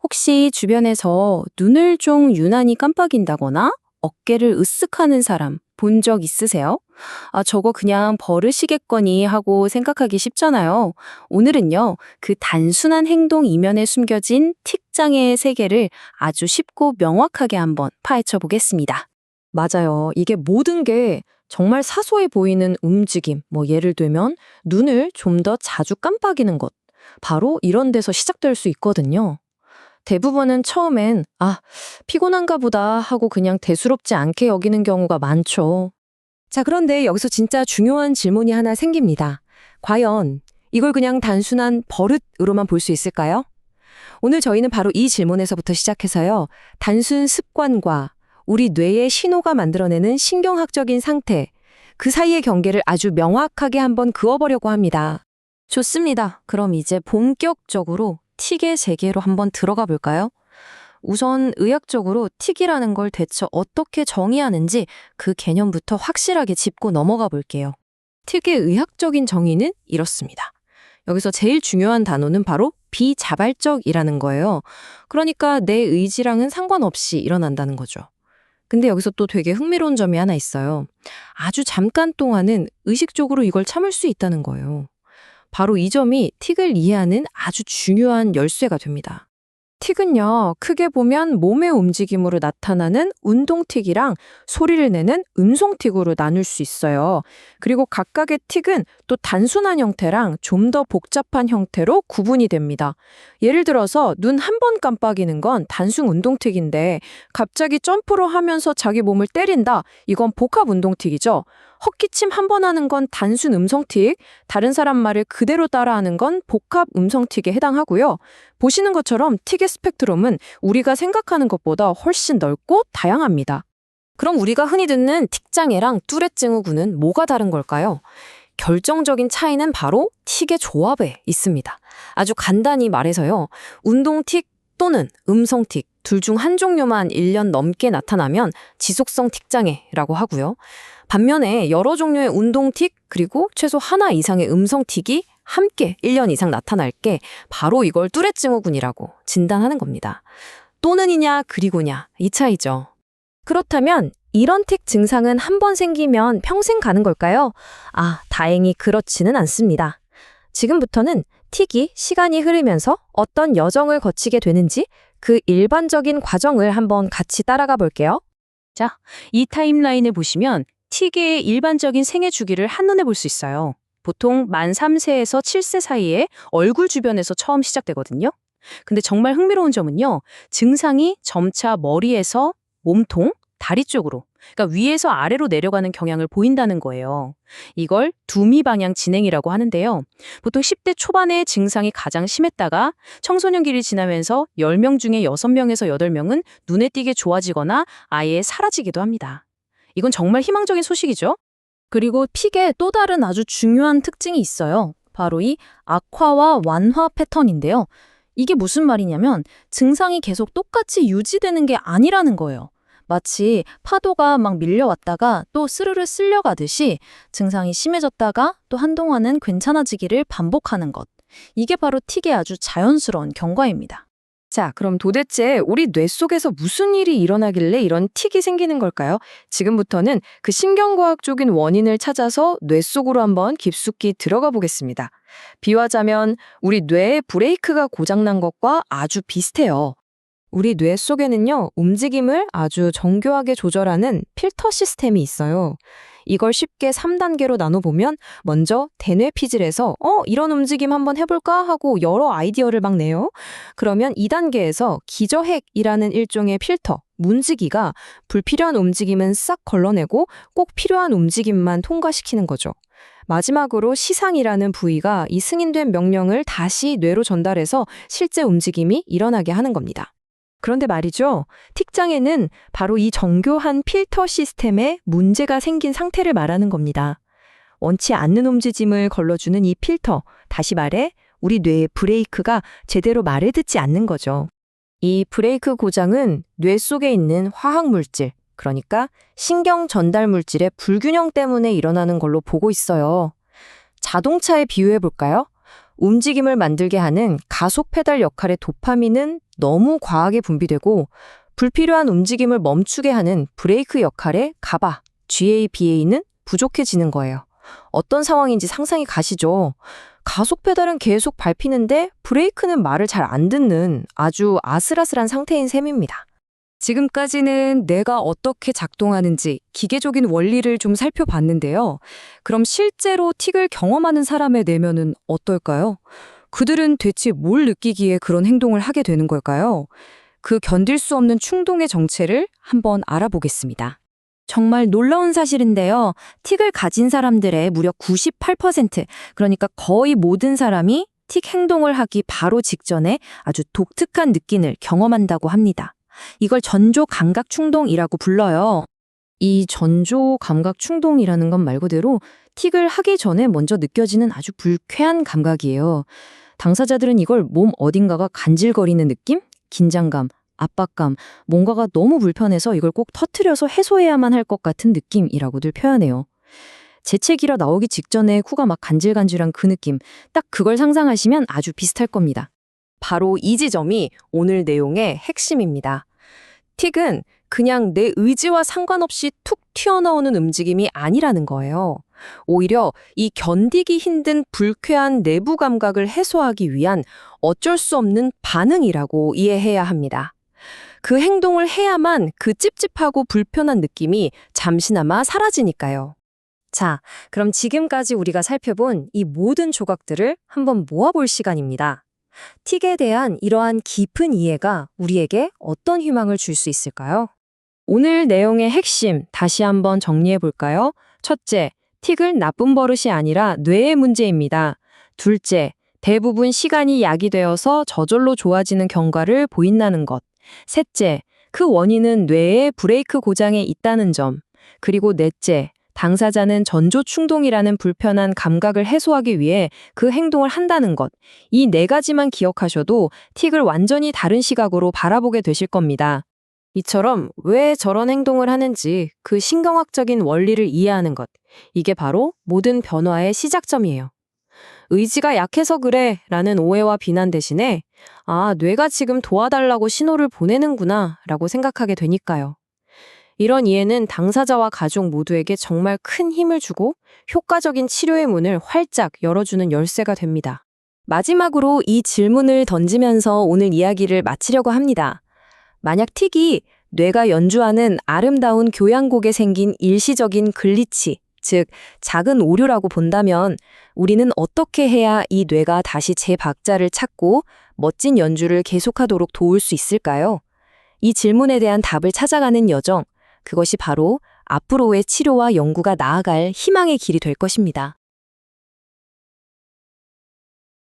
혹시 주변에서 눈을 좀 유난히 깜빡인다거나 어깨를 으쓱하는 사람 본 적 있으세요? 저거 그냥 버릇이겠거니 하고 생각하기 쉽잖아요. 오늘은요, 그 단순한 행동 이면에 숨겨진 틱장애의 세계를 아주 쉽고 명확하게 한번 파헤쳐 보겠습니다. 맞아요. 이게 모든 게 정말 사소해 보이는 움직임, 예를 들면 눈을 좀 더 자주 깜빡이는 것. 바로 이런 데서 시작될 수 있거든요. 대부분은 처음엔, 피곤한가 보다 하고 그냥 대수롭지 않게 여기는 경우가 많죠. 자, 그런데 여기서 진짜 중요한 질문이 하나 생깁니다. 과연 이걸 그냥 단순한 버릇으로만 볼 수 있을까요? 오늘 저희는 바로 이 질문에서부터 시작해서요. 단순 습관과 우리 뇌의 신호가 만들어내는 신경학적인 상태, 그 사이의 경계를 아주 명확하게 한번 그어보려고 합니다. 좋습니다. 그럼 이제 본격적으로 틱의 세계로 한번 들어가 볼까요? 우선 의학적으로 틱이라는 걸 대체 어떻게 정의하는지 그 개념부터 확실하게 짚고 넘어가 볼게요. 틱의 의학적인 정의는 이렇습니다. 여기서 제일 중요한 단어는 바로 비자발적이라는 거예요. 그러니까 내 의지랑은 상관없이 일어난다는 거죠. 근데 여기서 또 되게 흥미로운 점이 하나 있어요. 아주 잠깐 동안은 의식적으로 이걸 참을 수 있다는 거예요. 바로 이 점이 틱을 이해하는 아주 중요한 열쇠가 됩니다. 틱은요, 크게 보면 몸의 움직임으로 나타나는 운동틱이랑 소리를 내는 음성틱으로 나눌 수 있어요. 그리고 각각의 틱은 또 단순한 형태랑 좀 더 복잡한 형태로 구분이 됩니다. 예를 들어서 눈 한 번 깜빡이는 건 단순 운동틱인데 갑자기 점프를 하면서 자기 몸을 때린다. 이건 복합 운동틱이죠. 헛기침 한 번 하는 건 단순 음성틱, 다른 사람 말을 그대로 따라하는 건 복합 음성틱에 해당하고요. 보시는 것처럼 틱의 스펙트럼은 우리가 생각하는 것보다 훨씬 넓고 다양합니다. 그럼 우리가 흔히 듣는 틱장애랑 뚜렛 증후군은 뭐가 다른 걸까요? 결정적인 차이는 바로 틱의 조합에 있습니다. 아주 간단히 말해서요. 운동틱 또는 음성틱 둘 중 한 종류만 1년 넘게 나타나면 지속성 틱장애라고 하고요. 반면에 여러 종류의 운동틱 그리고 최소 하나 이상의 음성틱이 함께 1년 이상 나타날 게 바로 이걸 뚜렛 증후군이라고 진단하는 겁니다. 또는이냐 그리고냐 이 차이죠. 그렇다면 이런 틱 증상은 한 번 생기면 평생 가는 걸까요? 다행히 그렇지는 않습니다. 지금부터는 틱이 시간이 흐르면서 어떤 여정을 거치게 되는지 그 일반적인 과정을 한번 같이 따라가 볼게요. 자, 이 타임라인을 보시면 틱의 일반적인 생애 주기를 한눈에 볼 수 있어요. 보통 만 3세에서 7세 사이에 얼굴 주변에서 처음 시작되거든요. 근데 정말 흥미로운 점은요. 증상이 점차 머리에서 몸통, 다리 쪽으로, 그러니까 위에서 아래로 내려가는 경향을 보인다는 거예요. 이걸 두미 방향 진행이라고 하는데요. 보통 10대 초반에 증상이 가장 심했다가 청소년기를 지나면서 10명 중에 6명에서 8명은 눈에 띄게 좋아지거나 아예 사라지기도 합니다. 이건 정말 희망적인 소식이죠. 그리고 틱의 또 다른 아주 중요한 특징이 있어요. 바로 이 악화와 완화 패턴인데요. 이게 무슨 말이냐면 증상이 계속 똑같이 유지되는 게 아니라는 거예요. 마치 파도가 막 밀려왔다가 또 스르르 쓸려가듯이 증상이 심해졌다가 또 한동안은 괜찮아지기를 반복하는 것. 이게 바로 틱의 아주 자연스러운 경과입니다. 자, 그럼 도대체 우리 뇌 속에서 무슨 일이 일어나길래 이런 틱이 생기는 걸까요? 지금부터는 그 신경과학적인 원인을 찾아서 뇌 속으로 한번 깊숙이 들어가 보겠습니다. 비유하자면 우리 뇌의 브레이크가 고장난 것과 아주 비슷해요. 우리 뇌 속에는요, 움직임을 아주 정교하게 조절하는 필터 시스템이 있어요. 이걸 쉽게 3단계로 나눠보면 먼저 대뇌 피질에서 이런 움직임 한번 해볼까 하고 여러 아이디어를 막 내요. 그러면 2단계에서 기저핵이라는 일종의 필터, 문지기가 불필요한 움직임은 싹 걸러내고 꼭 필요한 움직임만 통과시키는 거죠. 마지막으로 시상이라는 부위가 이 승인된 명령을 다시 뇌로 전달해서 실제 움직임이 일어나게 하는 겁니다. 그런데 말이죠. 틱장애는 바로 이 정교한 필터 시스템에 문제가 생긴 상태를 말하는 겁니다. 원치 않는 움직임을 걸러주는 이 필터, 다시 말해 우리 뇌의 브레이크가 제대로 말을 듣지 않는 거죠. 이 브레이크 고장은 뇌 속에 있는 화학 물질, 그러니까 신경 전달 물질의 불균형 때문에 일어나는 걸로 보고 있어요. 자동차에 비유해 볼까요? 움직임을 만들게 하는 가속 페달 역할의 도파민은 너무 과하게 분비되고 불필요한 움직임을 멈추게 하는 브레이크 역할의 가바, GABA는 부족해지는 거예요. 어떤 상황인지 상상이 가시죠? 가속 페달은 계속 밟히는데 브레이크는 말을 잘 안 듣는 아주 아슬아슬한 상태인 셈입니다. 지금까지는 뇌가 어떻게 작동하는지 기계적인 원리를 좀 살펴봤는데요. 그럼 실제로 틱을 경험하는 사람의 내면은 어떨까요? 그들은 대체 뭘 느끼기에 그런 행동을 하게 되는 걸까요? 그 견딜 수 없는 충동의 정체를 한번 알아보겠습니다. 정말 놀라운 사실인데요. 틱을 가진 사람들의 무려 98%, 그러니까 거의 모든 사람이 틱 행동을 하기 바로 직전에 아주 독특한 느낌을 경험한다고 합니다. 이걸 전조 감각 충동이라고 불러요. 이 전조 감각 충동이라는 건 말 그대로 틱을 하기 전에 먼저 느껴지는 아주 불쾌한 감각이에요. 당사자들은 이걸 몸 어딘가가 간질거리는 느낌, 긴장감, 압박감, 뭔가가 너무 불편해서 이걸 꼭 터트려서 해소해야만 할 것 같은 느낌이라고들 표현해요. 재채기라 나오기 직전에 코가 막 간질간질한 그 느낌, 딱 그걸 상상하시면 아주 비슷할 겁니다. 바로 이 지점이 오늘 내용의 핵심입니다. 틱은 그냥 내 의지와 상관없이 툭 튀어나오는 움직임이 아니라는 거예요. 오히려 이 견디기 힘든 불쾌한 내부 감각을 해소하기 위한 어쩔 수 없는 반응이라고 이해해야 합니다. 그 행동을 해야만 그 찝찝하고 불편한 느낌이 잠시나마 사라지니까요. 자, 그럼 지금까지 우리가 살펴본 이 모든 조각들을 한번 모아볼 시간입니다. 틱에 대한 이러한 깊은 이해가 우리에게 어떤 희망을 줄 수 있을까요? 오늘 내용의 핵심 다시 한번 정리해 볼까요? 첫째, 틱은 나쁜 버릇이 아니라 뇌의 문제입니다. 둘째, 대부분 시간이 야기되어서 저절로 좋아지는 경과를 보인다는 것. 셋째, 그 원인은 뇌의 브레이크 고장에 있다는 점. 그리고 넷째, 당사자는 전조 충동이라는 불편한 감각을 해소하기 위해 그 행동을 한다는 것. 이 네 가지만 기억하셔도 틱을 완전히 다른 시각으로 바라보게 되실 겁니다. 이처럼 왜 저런 행동을 하는지 그 신경학적인 원리를 이해하는 것. 이게 바로 모든 변화의 시작점이에요. 의지가 약해서 그래 라는 오해와 비난 대신에 아, 뇌가 지금 도와달라고 신호를 보내는구나 라고 생각하게 되니까요. 이런 이해는 당사자와 가족 모두에게 정말 큰 힘을 주고 효과적인 치료의 문을 활짝 열어주는 열쇠가 됩니다. 마지막으로 이 질문을 던지면서 오늘 이야기를 마치려고 합니다. 만약 틱이 뇌가 연주하는 아름다운 교향곡에 생긴 일시적인 글리치, 즉 작은 오류라고 본다면 우리는 어떻게 해야 이 뇌가 다시 제 박자를 찾고 멋진 연주를 계속하도록 도울 수 있을까요? 이 질문에 대한 답을 찾아가는 여정, 그것이 바로 앞으로의 치료와 연구가 나아갈 희망의 길이 될 것입니다.